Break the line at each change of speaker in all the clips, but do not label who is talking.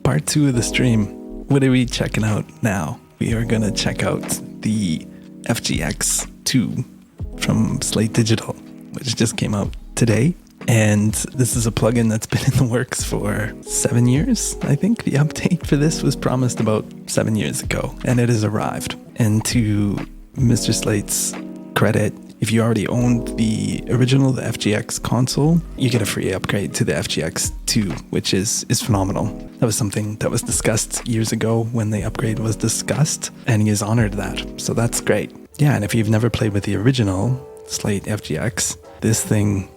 part 2 of the stream. What are we checking out now? We are going to check out the FG-X2 from Slate Digital, which just came out today. And this is a plugin that's been in the works for 7 years. I think the update for this was promised about 7 years ago, and it has arrived. And to Mr. Slate's credit, if you already owned the original, the FG-X console, you get a free upgrade to the FG-X2, which is phenomenal. That was something that was discussed years ago when the upgrade was discussed, and he has honored that. So that's great. Yeah, and if you've never played with the original Slate FG-X, this thing,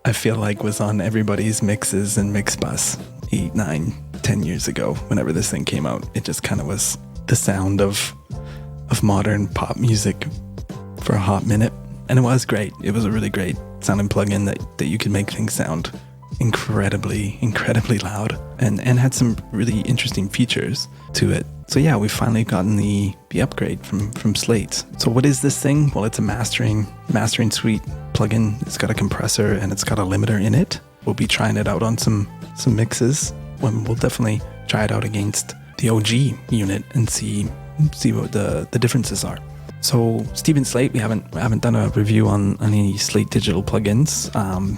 I feel like, was on everybody's mixes and mix bus 8, 9, 10 years ago. Whenever this thing came out, it just kind of was the sound of modern pop music for a hot minute. And it was great. It was a really great sounding plugin that you could make things sound incredibly loud and had some really interesting features to it. So yeah, we've finally gotten the upgrade from Slate. So what is this thing? Well, it's a mastering suite plugin. It's got a compressor and it's got a limiter in it. We'll be trying it out on some mixes when we'll definitely try it out against the OG unit and see what the differences are. So Stephen Slate, we haven't done a review on any Slate Digital plugins.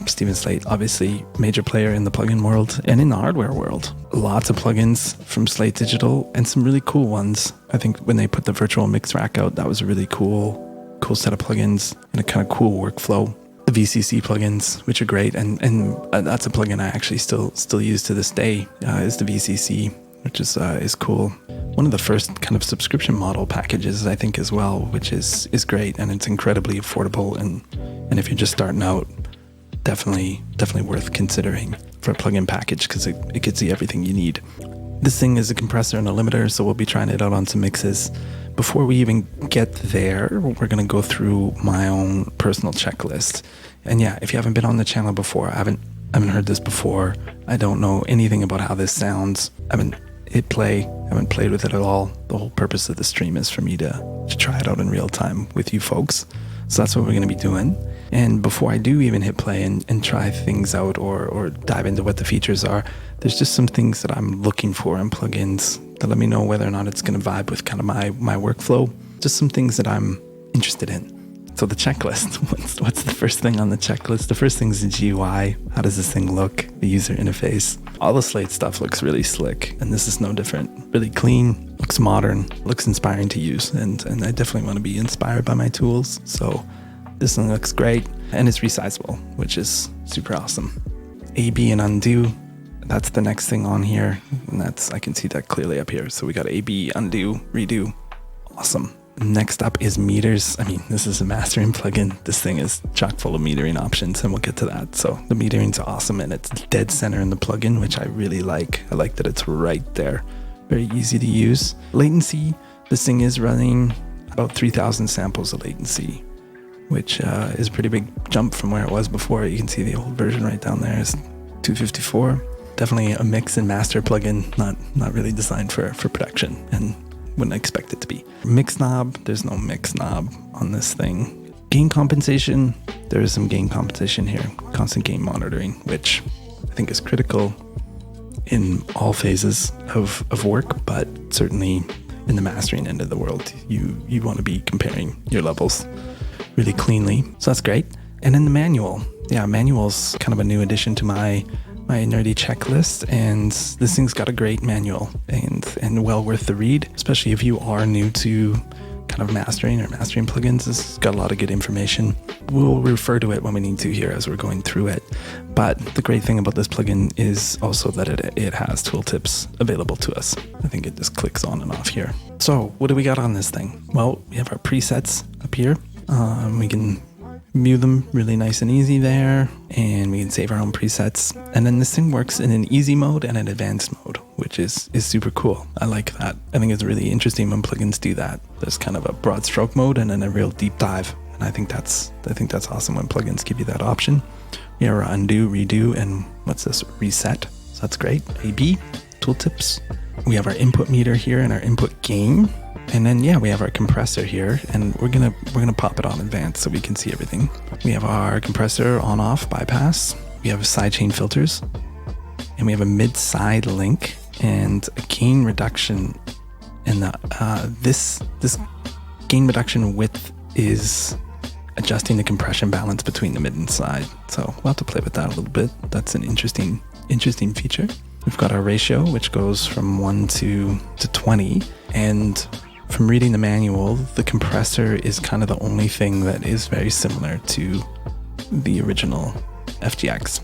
Stephen Slate, obviously major player in the plugin world and in the hardware world. Lots of plugins from Slate Digital and some really cool ones. I think when they put the virtual mix rack out, that was a really cool set of plugins and a kind of cool workflow. The VCC plugins, which are great, and that's a plugin I actually still use to this day, is the VCC, which is cool. One of the first kind of subscription model packages, I think, as well, which is great, and it's incredibly affordable. And if you're just starting out, definitely worth considering for a plugin package because it gets you everything you need. This thing is a compressor and a limiter, so we'll be trying it out on some mixes. Before we even get there, we're going to go through my own personal checklist. And yeah, if you haven't been on the channel before, I haven't heard this before, I don't know anything about how this sounds, I haven't hit play, haven't played with it at all. The whole purpose of the stream is for me to try it out in real time with you folks. So that's what we're going to be doing. And before I do even hit play and try things out or dive into what the features are, there's just some things that I'm looking for in plugins that let me know whether or not it's going to vibe with kind of my workflow. Just some things that I'm interested in. So the checklist, what's the first thing on the checklist? The first thing is the GUI. How does this thing look? The user interface. All the Slate stuff looks really slick, and this is no different. Really clean, looks modern, looks inspiring to use, and I definitely want to be inspired by my tools. So this one looks great, and it's resizable, which is super awesome. AB and undo, that's the next thing on here, and I can see that clearly up here. So we got AB, undo, redo, awesome. Next up is meters. I mean, this is a mastering plugin. This thing is chock full of metering options, and we'll get to that. So the metering's awesome, and it's dead center in the plugin, which I really like. I like that it's right there. Very easy to use. Latency, this thing is running about 3,000 samples of latency, which is a pretty big jump from where it was before. You can see the old version right down there is 254. Definitely a mix and master plugin, not really designed for production, and wouldn't expect it to be. Mix knob, there's no mix knob on this thing. Gain compensation, there is some gain compensation here. Constant gain monitoring, which I think is critical in all phases of work, but certainly in the mastering end of the world, you want to be comparing your levels really cleanly. So that's great. And then the manual. Yeah, manual's kind of a new addition to my nerdy checklist, and this thing's got a great manual and well worth the read, especially if you are new to kind of mastering plugins. It's got a lot of good information. We'll refer to it when we need to here as we're going through it. But the great thing about this plugin is also that it has tooltips available to us. I think it just clicks on and off here. So what do we got on this thing? Well, we have our presets up here. We can view them really nice and easy there, and we can save our own presets. And then this thing works in an easy mode and an advanced mode, which is super cool. I like that. I think it's really interesting when plugins do that. There's kind of a broad stroke mode and then a real deep dive, and I think that's awesome when plugins give you that option. We have our undo, redo, and what's this? Reset. So that's great. AB, tooltips. We have our input meter here and our input gain. And then, yeah, we have our compressor here, and we're gonna pop it on advanced so we can see everything. We have our compressor on-off bypass. We have sidechain filters, and we have a mid-side link, and a gain reduction. And this gain reduction width is adjusting the compression balance between the mid and side. So we'll have to play with that a little bit. That's an interesting feature. We've got our ratio, which goes from 1 to 20. And from reading the manual, the compressor is kind of the only thing that is very similar to the original FG-X.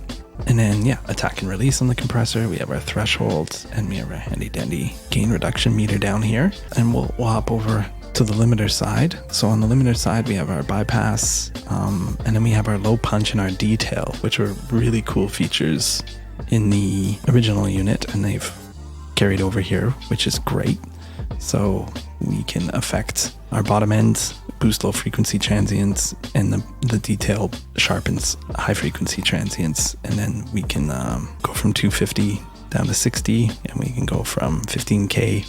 And then, yeah, attack and release on the compressor. We have our thresholds, and we have our handy dandy gain reduction meter down here. And we'll hop over to the limiter side. So on the limiter side, we have our bypass, and then we have our low punch and our detail, which are really cool features in the original unit, and they've carried over here, which is great. So we can affect our bottom ends, boost low frequency transients, and the detail sharpens high frequency transients. And then we can go from 250 down to 60, and we can go from 15K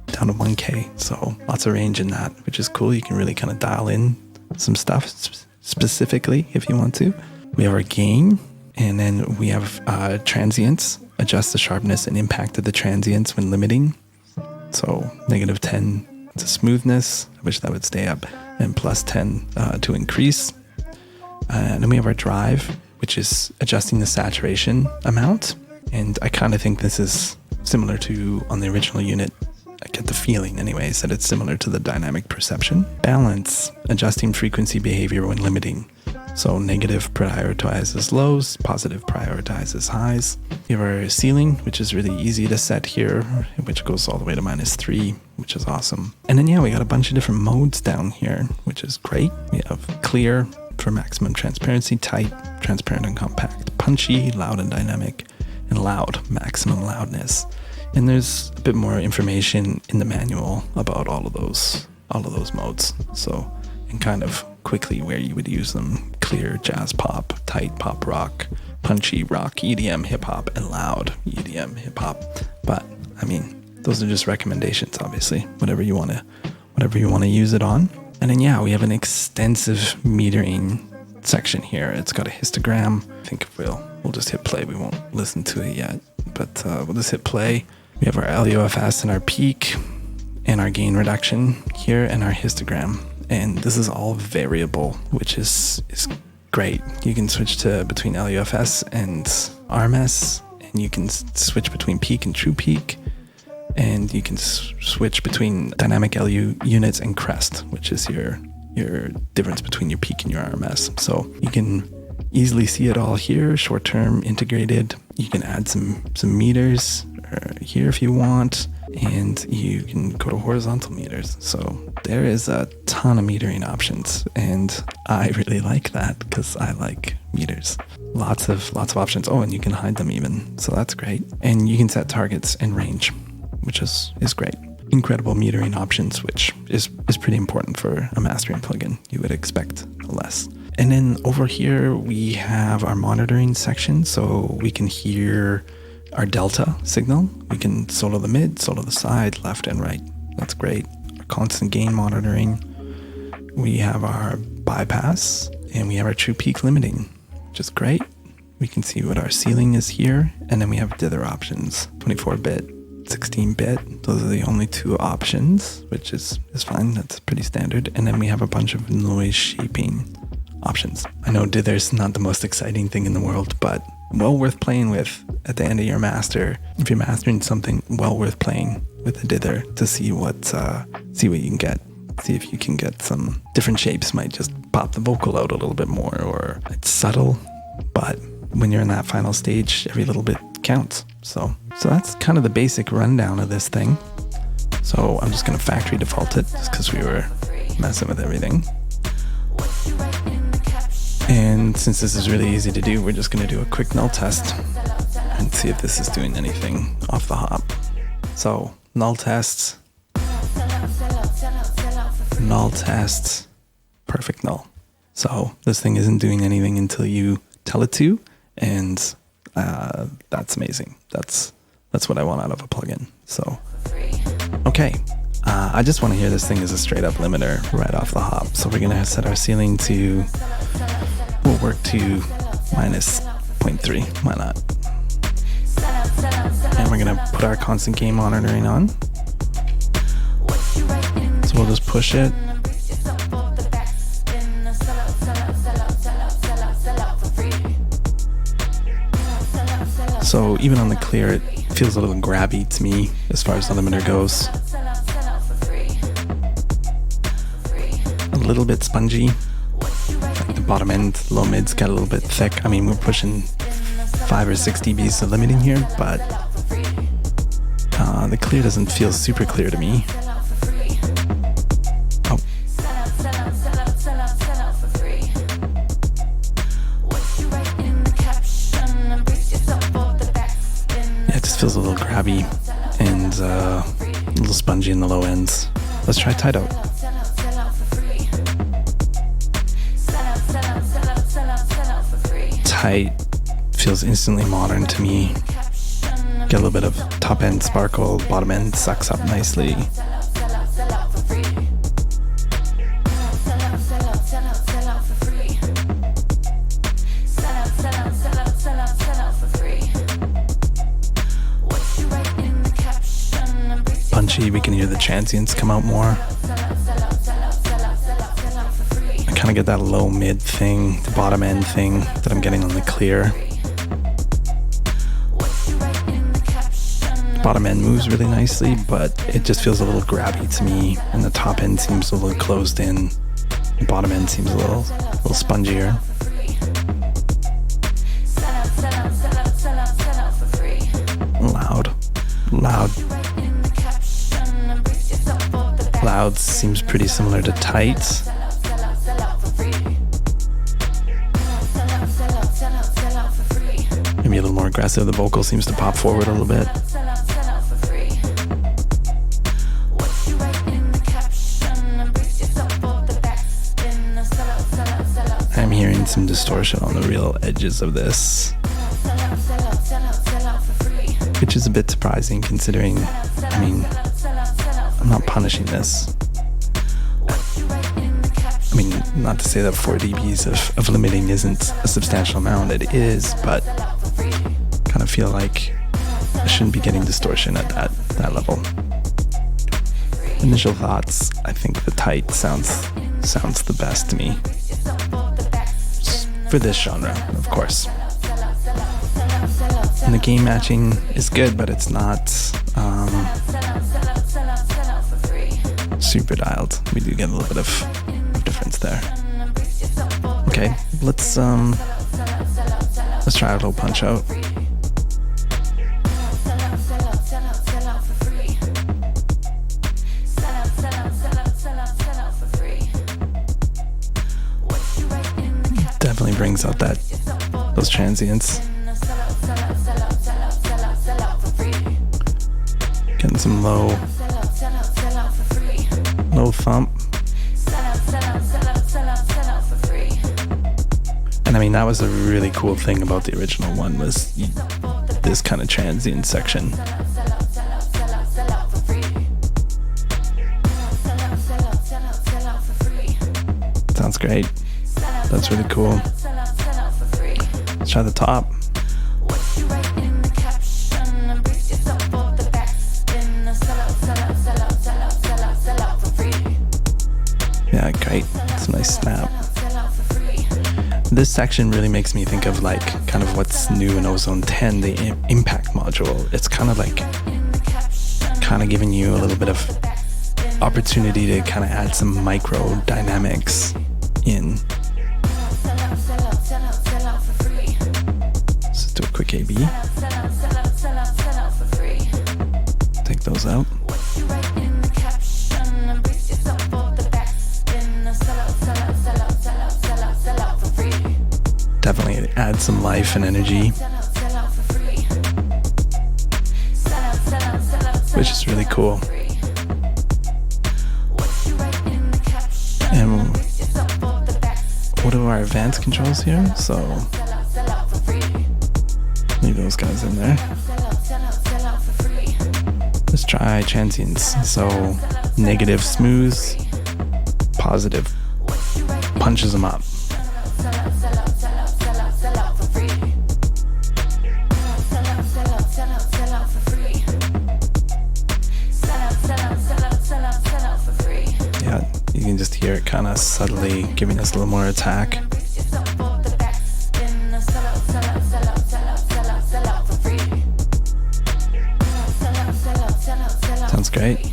down to 1K. So lots of range in that, which is cool. You can really kind of dial in some stuff specifically if you want to. We have our gain, and then we have transients, adjust the sharpness and impact of the transients when limiting. So -10 to smoothness, I wish that would stay up, and +10 to increase. And then we have our drive, which is adjusting the saturation amount. And I kind of think this is similar to on the original unit. I get the feeling anyways that it's similar to the dynamic perception. Balance, adjusting frequency behavior when limiting. So negative prioritizes lows, positive prioritizes highs. We have our ceiling, which is really easy to set here, which goes all the way to -3, which is awesome. And then, yeah, we got a bunch of different modes down here, which is great. We have clear for maximum transparency, tight, transparent and compact, punchy, loud and dynamic, and loud, maximum loudness. And there's a bit more information in the manual about all of those modes. So, and kind of quickly where you would use them: clear, jazz pop, tight, pop rock, punchy rock, EDM, hip hop, and loud EDM, hip hop. But I mean, those are just recommendations, obviously, whatever you want to use it on. And then, yeah, we have an extensive metering section here. It's got a histogram. I think we'll just hit play. We won't listen to it yet, but we'll just hit play. We have our LUFS and our peak and our gain reduction here and our histogram. And this is all variable, which is great. You can switch between LUFS and RMS, and you can switch between peak and true peak, and you can switch between dynamic LU units and crest, which is your difference between your peak and your RMS. So you can easily see it all here, short-term integrated. You can add some meters here if you want, and you can go to horizontal meters. So there is a ton of metering options, and I really like that because I like meters. Lots of options. Oh, and you can hide them even, so that's great. And you can set targets and range, which is great. Incredible metering options, which is pretty important for a mastering plugin. You would expect less. And then over here we have our monitoring section, so we can hear our delta signal. We can solo the mid, solo the side, left and right. That's great. Our constant gain monitoring. We have our bypass, and we have our true peak limiting, which is great. We can see what our ceiling is here, and then we have dither options, 24-bit, 16-bit. Those are the only two options, which is fine. That's pretty standard. And then we have a bunch of noise shaping options. I know dither's not the most exciting thing in the world, but well worth playing with at the end of your master. If you're mastering something, well worth playing with a dither to see what you can get. See if you can get some different shapes. Might just pop the vocal out a little bit more, or it's subtle, but when you're in that final stage, every little bit counts. So that's kind of the basic rundown of this thing. So I'm just going to factory default it just because we were messing with everything. And since this is really easy to do, we're just going to do a quick null test and see if this is doing anything off the hop. So null tests, perfect null. So this thing isn't doing anything until you tell it to, and that's amazing. That's what I want out of a plugin. So, okay. I just want to hear this thing as a straight up limiter right off the hop. So we're going to set our ceiling to, we'll work to -0.3. Why not? And we're gonna put our constant gain monitoring on. So we'll just push it. So even on the clear, it feels a little grabby to me as far as the limiter goes. A little bit spongy. Like the bottom end, low mids get a little bit thick. I mean, we're pushing 5 or 6 dBs of limiting here, but the clear doesn't feel super clear to me. Oh. Yeah, it just feels a little grabby and a little spongy in the low ends. Let's try tight out. Tight feels instantly modern to me. Get a little bit of top end sparkle, bottom end sucks up nicely. Punchy, we can hear the transients come out more. I kind of get that low mid thing, the bottom end thing that I'm getting on the clear. The bottom end moves really nicely, but it just feels a little grabby to me, and the top end seems a little closed in. The bottom end seems a little spongier. Loud seems pretty similar to tight. Maybe a little more aggressive. The vocal seems to pop forward a little bit. I'm hearing some distortion on the real edges of this, which is a bit surprising considering, I mean, I'm not punishing this. I mean, not to say that 4 dBs of limiting isn't a substantial amount, it is, but kind of feel like I shouldn't be getting distortion at that level. Initial thoughts, I think the tight sounds the best to me. For this genre, of course. And the gain matching is good, but it's not super dialed. We do get a little bit of difference there. Okay, let's try a little punch out. Definitely brings out those transients. Getting some low thump. And I mean, that was a really cool thing about the original one, was this kind of transient section. Sounds great. That's really cool. Let's try the top. Yeah, great. It's a nice snap. This section really makes me think of like kind of what's new in Ozone 10, the impact module. It's kind of like giving you a little bit of opportunity to kind of add some micro dynamics in. Let's do a quick A/B. Take those out. Definitely add some life and energy, which is really cool. And what are our advanced controls here? So leave those guys in there. Let's try transients. So negative smooths, positive punches them up. just hear it kind of subtly giving us a little more attack. Sounds great.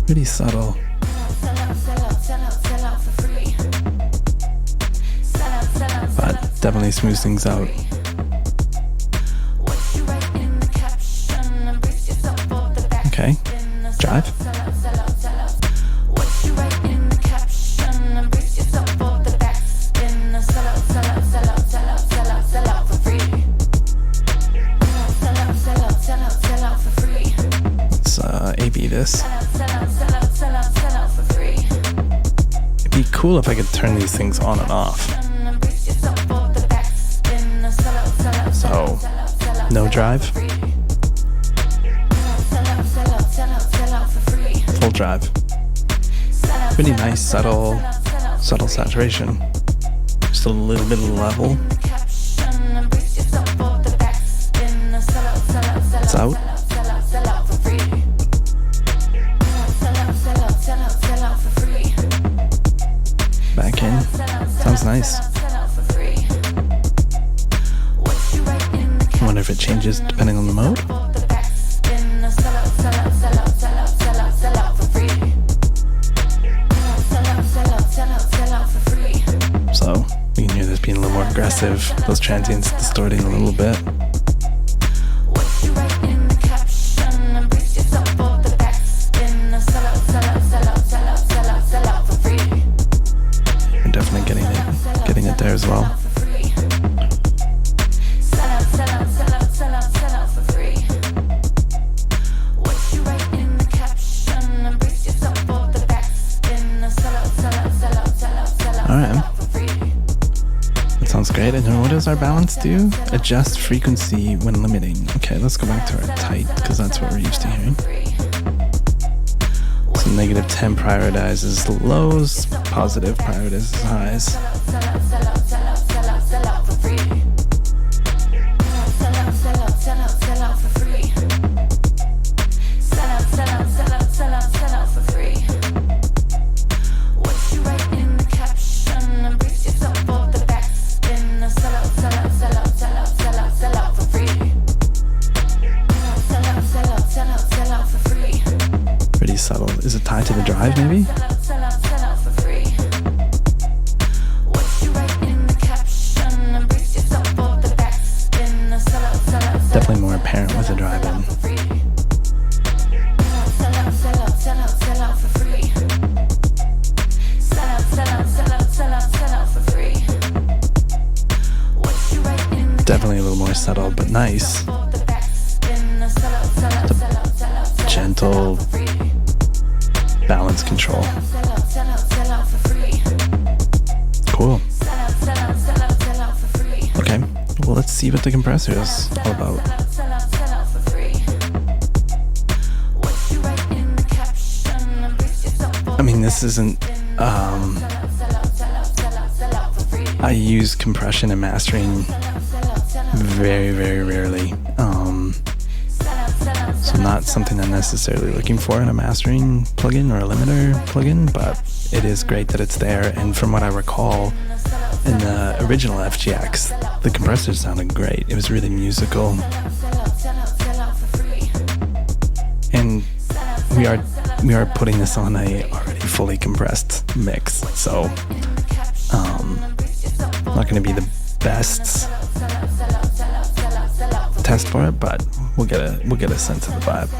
Pretty subtle. But definitely smooths things out. Okay, drive. Let's A/B this. It'd be cool if I could turn these things on and off. So, no drive. Full drive. Pretty nice, subtle saturation. Just a little bit of level. It's out. Back in. Sounds nice. I wonder if it changes depending on the mode. So you can hear this being a little more aggressive, those transients distorting a little bit. We're definitely getting it there as well. Great, and then what does our balance do? Adjust frequency when limiting. Okay, let's go back to our tight, because that's what we're used to hearing. So -10 prioritizes lows, positive prioritizes highs. Subtle. Is it tied to the drive, maybe? Definitely more apparent with the drive in. Definitely a little more subtle, but nice. The gentle balance control. Cool. Okay, well, let's see what the compressor is all about. I mean, this isn't I use compression and mastering very, very rarely. So not something I'm necessarily looking for in a mastering plugin or a limiter plugin, but it is great that it's there. And from what I recall, in the original FG-X, the compressor sounded great. It was really musical. And we are putting this on a already fully compressed mix, so not going to be the best test for it, but we'll get a sense of the vibe.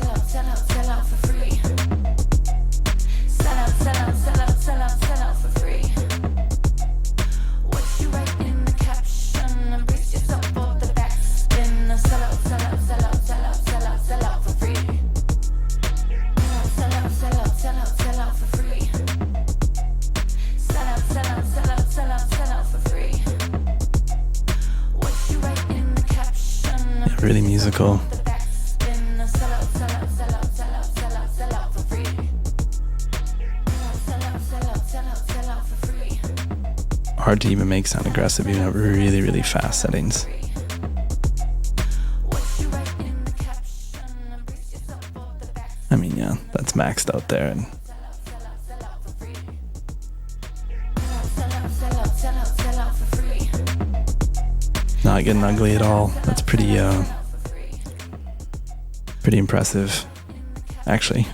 Really musical. hard to even make sound aggressive even at really, really fast settings. I mean, yeah, that's maxed out there. And not getting ugly at all. That's pretty impressive, actually.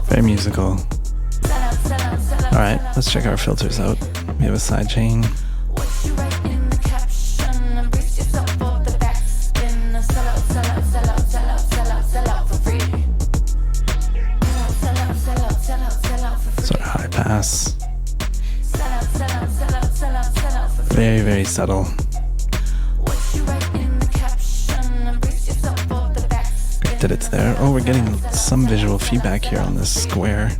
Very musical. All right, let's check our filters out. We have a sidechain. Sort of high pass. Very, very subtle. Great that it's there. Oh, we're getting some visual feedback here on this square.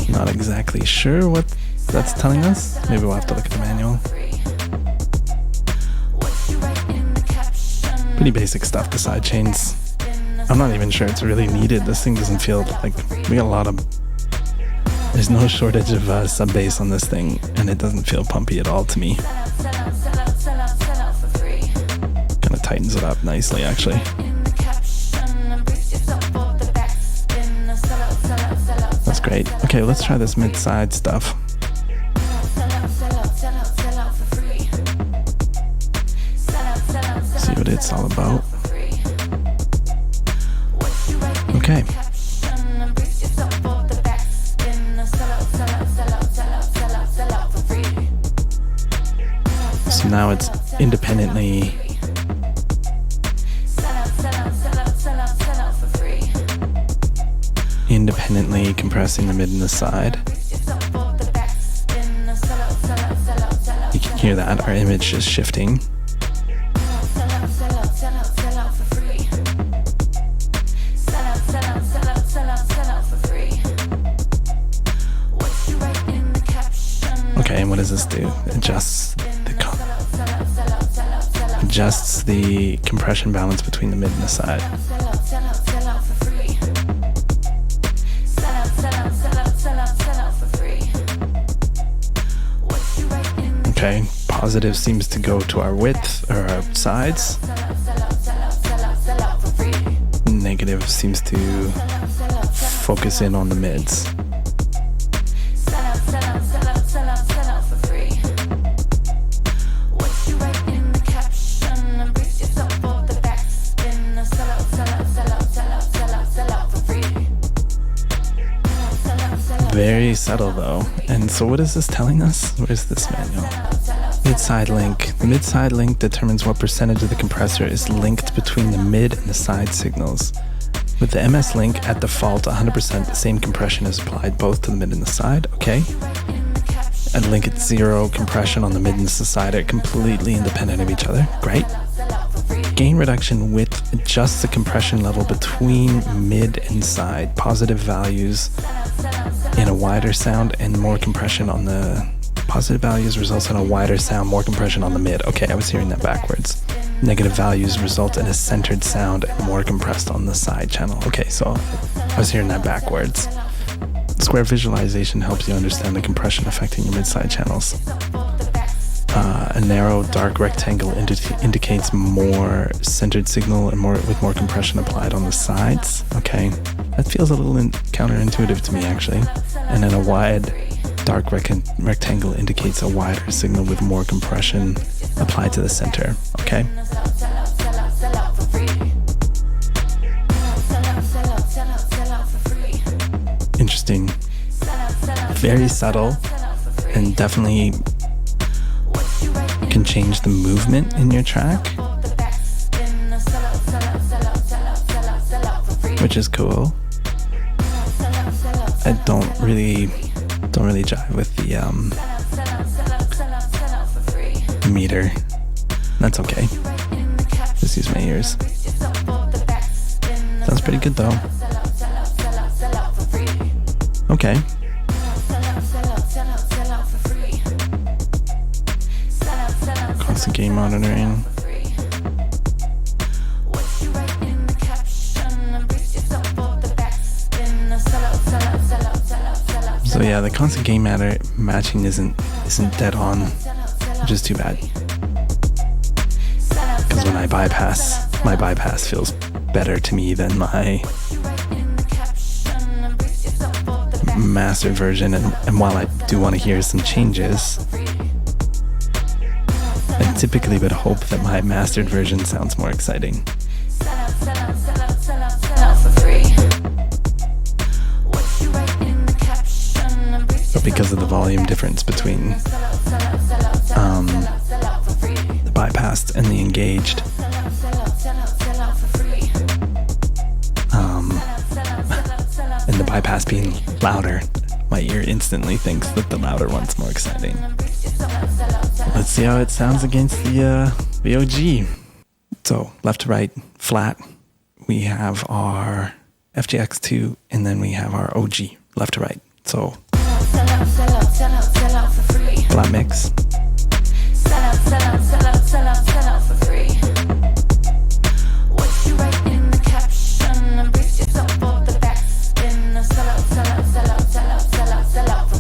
Not exactly sure what that's telling us. Maybe we'll have to look at the manual. Pretty basic stuff, the side chains. I'm not even sure it's really needed. This thing doesn't feel like we got a lot of. There's no shortage of sub bass on this thing, and it doesn't feel pumpy at all to me. Kind of tightens it up nicely, actually. That's great. Okay, let's try this mid-side stuff. See what it's all about. Okay. So now it's independently compressing the mid and the side. You can hear that, our image is shifting. Okay, and what does this do? Adjusts the compression balance between the mid and the side. Okay, positive seems to go to our width or our sides. Negative seems to focus in on the mids. Very subtle though. And so what is this telling us? Where's this manual? Mid-side link. The mid-side link determines what percentage of the compressor is linked between the mid and the side signals. With the MS link at default, 100% the same compression is applied both to the mid and the side. Okay. And link at 0 compression on the mid and the side are completely independent of each other. Great. Gain reduction width adjusts the compression level between mid and side. Positive values in a wider sound and more compression on the positive values results in a wider sound, more compression on the mid. Okay, I was hearing that backwards. Negative values result in a centered sound and more compressed on the side channel. Okay, so I was hearing that backwards. Square visualization helps you understand the compression affecting your mid-side channels. A narrow, dark rectangle indicates more centered signal and with more compression applied on the sides. Okay, that feels a little counterintuitive to me actually. And then a wide, dark rectangle indicates a wider signal with more compression applied to the center. Okay. Interesting. Very subtle and definitely can change the movement in your track, which is cool. I don't really jive with the meter. That's okay. Just use my ears. Sounds pretty good though. Okay. Constant gain monitoring. So yeah, the constant gain matching isn't dead on, which is too bad. Because when I bypass, my bypass feels better to me than my mastered version. And while I do want to hear some changes, I typically would hope that my mastered version sounds more exciting. But because of the volume difference between the bypassed and the engaged, and the bypass being louder, my ear instantly thinks that the louder one's more exciting. Let's see how it sounds against the OG. So left to right, flat. We have our FG-X2, and then we have our OG, left to right. So flat mix.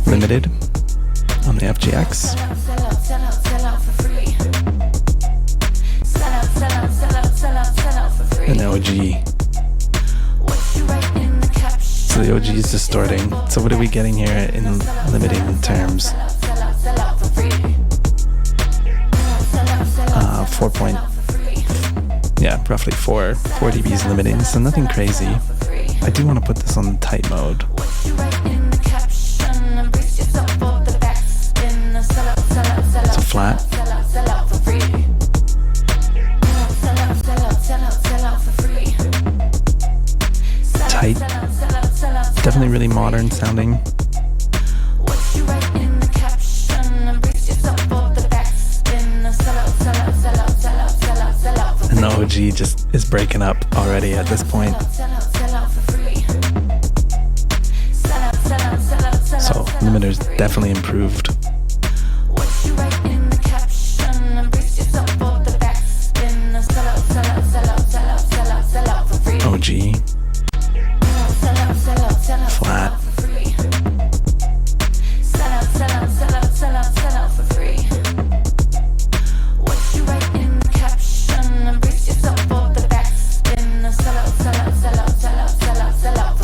Limited on the FG-X. And OG. So the OG is distorting. So what are we getting here in limiting terms? 4 dBs limiting, so nothing crazy. I do want to put this on tight mode. So flat. Tight. Definitely really modern sounding. And the OG just is breaking up already at this point. So limiter's definitely improved. OG. Flat.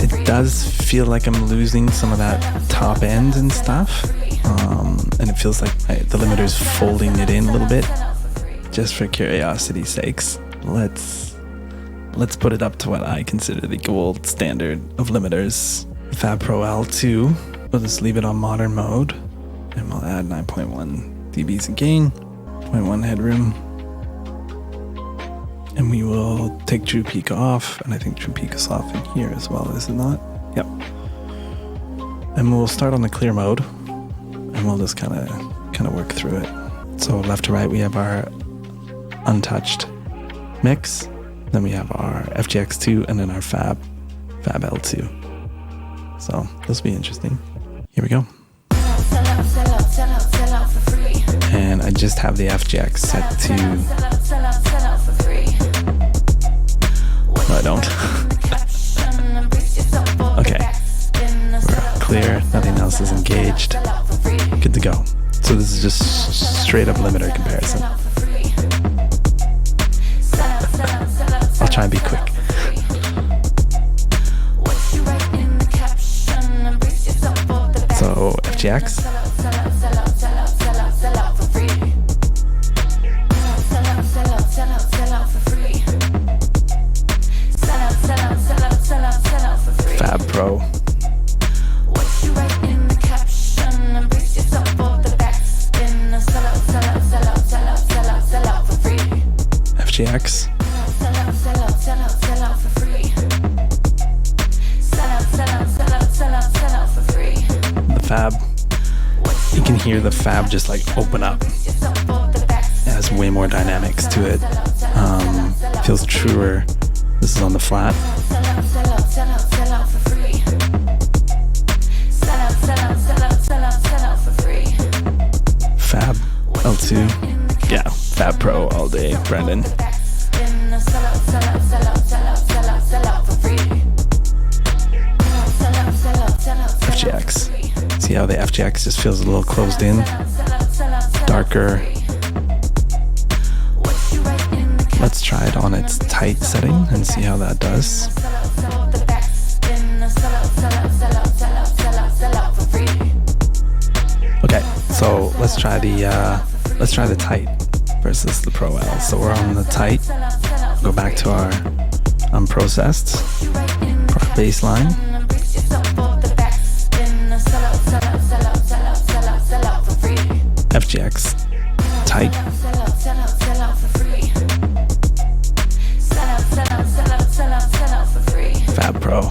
It does feel like I'm losing some of that top end and stuff, and it feels like the limiter's folding it in a little bit. Just for curiosity's sakes, let's put it up to what I consider the gold standard of limiters. Fab Pro L2. We'll just leave it on modern mode, and we'll add 9.1 dBs of gain, 0.1 headroom, and we will take True Peak off, and I think True Peak is off in here as well, is it not? Yep. And we'll start on the clear mode, and we'll just kind of work through it. So left to right, we have our untouched mix. Then we have our FG-X2 and then our Fab L2. So this will be interesting. Here we go. And I just have the FG-X set to... No, I don't. Okay. We're clear. Nothing else is engaged. Good to go. So this is just straight up limiter comparison. I'll try and be quick. So FG-X. Fab Pro. FG-X. The Fab. You can hear the Fab just like open up. It has way more dynamics to it. Feels truer. This is on the flat. Fab L2. Yeah, Fab Pro all day, Brendan. FG-X. See the FG-X just feels a little closed in, darker. Let's try it on its tight setting and see how that does. Okay, so let's try the tight versus the Pro L. So we're on the tight. Go back to our unprocessed for our baseline. FG-X tight. Fab Pro.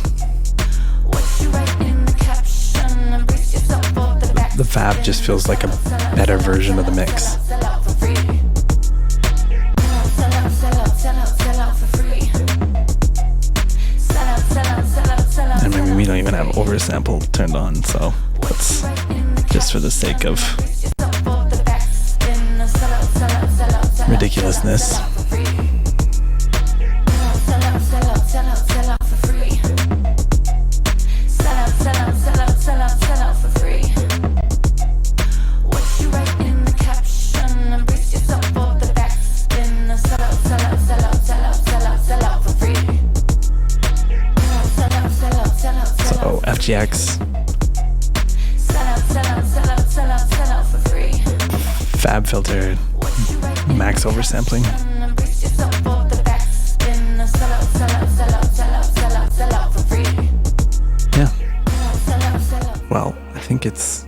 The Fab just feels like a better version of the mix. And maybe we don't even have Oversample turned on, so let's, just for the sake of ridiculousness. So FG-X, Fab Filter, max oversampling. Yeah. Well, I think it's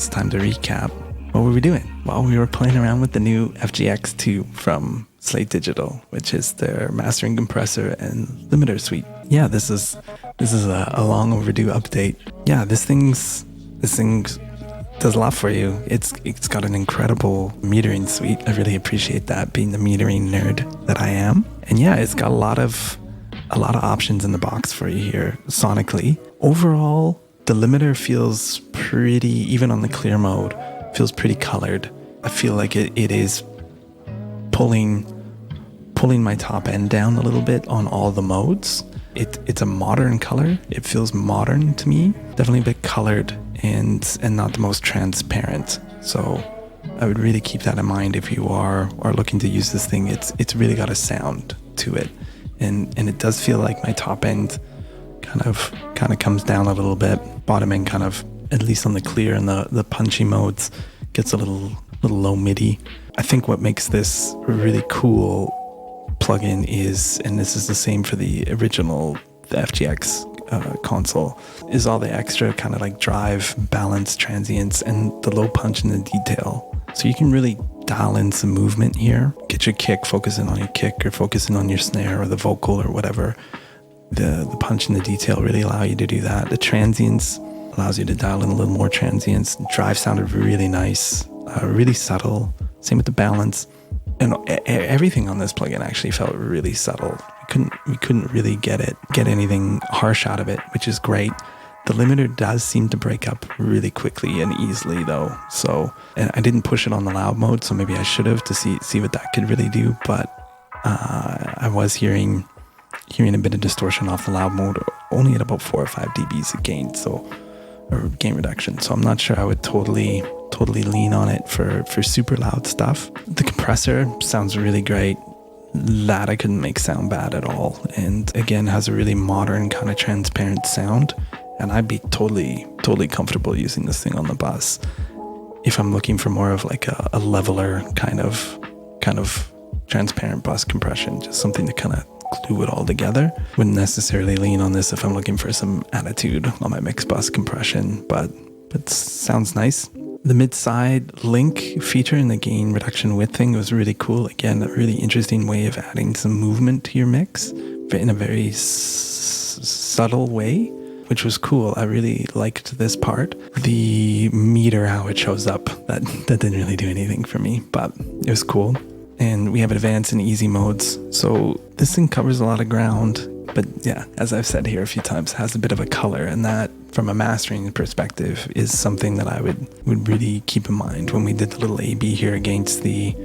time to recap. What were we doing? Well, we were playing around with the new FG-X2 from Slate Digital, which is their mastering compressor and limiter suite. Yeah, this is a long overdue update. Yeah, this thing does a lot for you. It's got an incredible metering suite. I really appreciate that, being the metering nerd that I am. And yeah, it's got a lot of options in the box for you here sonically. Overall, the limiter feels pretty, even on the clear mode, feels pretty colored. I feel like it is pulling my top end down a little bit on all the modes. It's a modern color. It feels modern to me. Definitely a bit colored and not the most transparent. So I would really keep that in mind if you are looking to use this thing. It's really got a sound to it, and it does feel like my top end kind of comes down a little bit. Bottom end kind of, at least on the clear and the punchy modes, gets a little low MIDI. I think what makes this a really cool plugin is, and this is the same for the original, the FG-X console, is all the extra kind of like drive, balance, transients, and the low punch in the detail. So you can really dial in some movement here. Get your kick, focusing on your kick, or focusing on your snare or the vocal or whatever. The punch and the detail really allow you to do that. The transients allows you to dial in a little more transients. Drive sounded really nice, really subtle. Same with the balance. And everything on this plugin actually felt really subtle. We couldn't really get anything harsh out of it, which is great. The limiter does seem to break up really quickly and easily though. So, and I didn't push it on the loud mode, so maybe I should have to see what that could really do. But I was hearing a bit of distortion off the loud mode, only at about 4 or 5 dBs of gain, or gain reduction. So I'm not sure I would totally lean on it for super loud stuff. The compressor sounds really great. That I couldn't make sound bad at all. And again, has a really modern kind of transparent sound. And I'd be totally comfortable using this thing on the bus if I'm looking for more of like a leveler kind of transparent bus compression, just something to kind of glue it all together. Wouldn't necessarily lean on this if I'm looking for some attitude on my mix bus compression, but sounds nice. The mid-side link feature in the gain reduction width thing was really cool. Again, a really interesting way of adding some movement to your mix in a very subtle way, which was cool. I really liked this part. The meter, how it shows up, that didn't really do anything for me, but it was cool. And we have advanced and easy modes. So this thing covers a lot of ground, but yeah, as I've said here a few times, has a bit of a color, and that from a mastering perspective is something that I would really keep in mind. When we did the little A/B here against the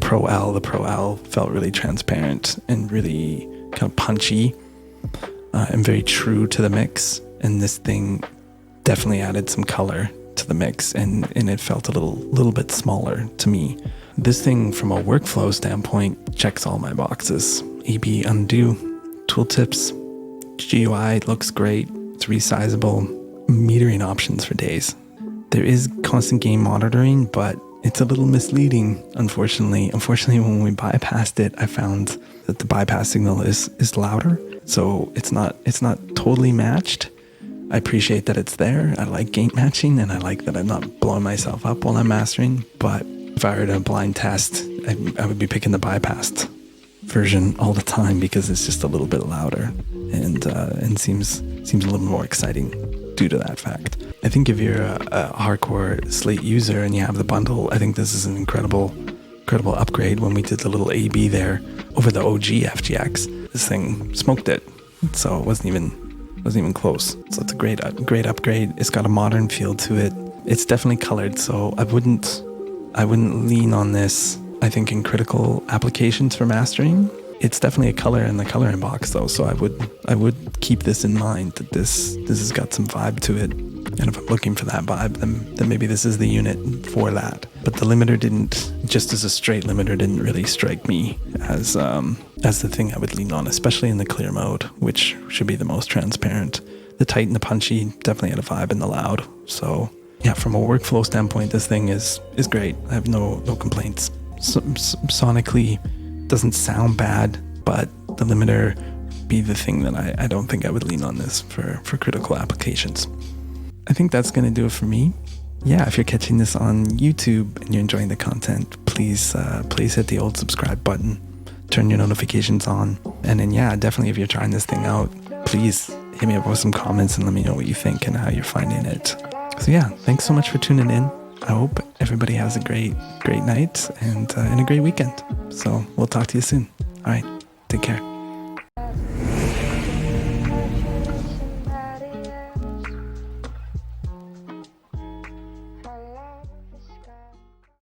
Pro L, the Pro L felt really transparent and really kind of punchy and very true to the mix. And this thing definitely added some color to the mix, and it felt a little bit smaller to me. This thing, from a workflow standpoint, checks all my boxes. AB undo, tooltips, GUI looks great. It's resizable, metering options for days. There is constant gain monitoring, but it's a little misleading, unfortunately. Unfortunately, when we bypassed it, I found that the bypass signal is louder, so it's not totally matched. I appreciate that it's there. I like gain matching, and I like that I'm not blowing myself up while I'm mastering. But if I were to blind test, I would be picking the bypassed version all the time because it's just a little bit louder and seems a little more exciting due to that fact. I think if you're a hardcore Slate user and you have the bundle, I think this is an incredible upgrade. When we did the little A/B there over the OG FG-X, this thing smoked it. So it wasn't even close. So it's a great upgrade. It's got a modern feel to it. It's definitely colored, so I wouldn't lean on this, I think, in critical applications for mastering. It's definitely a color in the coloring box though, so I would keep this in mind, that this has got some vibe to it. And if I'm looking for that vibe, then maybe this is the unit for that. But the limiter just as a straight limiter, didn't really strike me as the thing I would lean on, especially in the clear mode, which should be the most transparent. The tight and the punchy definitely had a vibe in the loud. So yeah, from a workflow standpoint, this thing is great. I have no complaints. Sonically, doesn't sound bad, but the limiter be the thing that I don't think I would lean on this for critical applications. I think that's going to do it for me. Yeah, if you're catching this on YouTube and you're enjoying the content, please hit the old subscribe button, turn your notifications on, and then yeah, definitely if you're trying this thing out, please hit me up with some comments and let me know what you think and how you're finding it. So yeah, thanks so much for tuning in. I hope everybody has a great night and a great weekend. So we'll talk to you soon. All right, take care.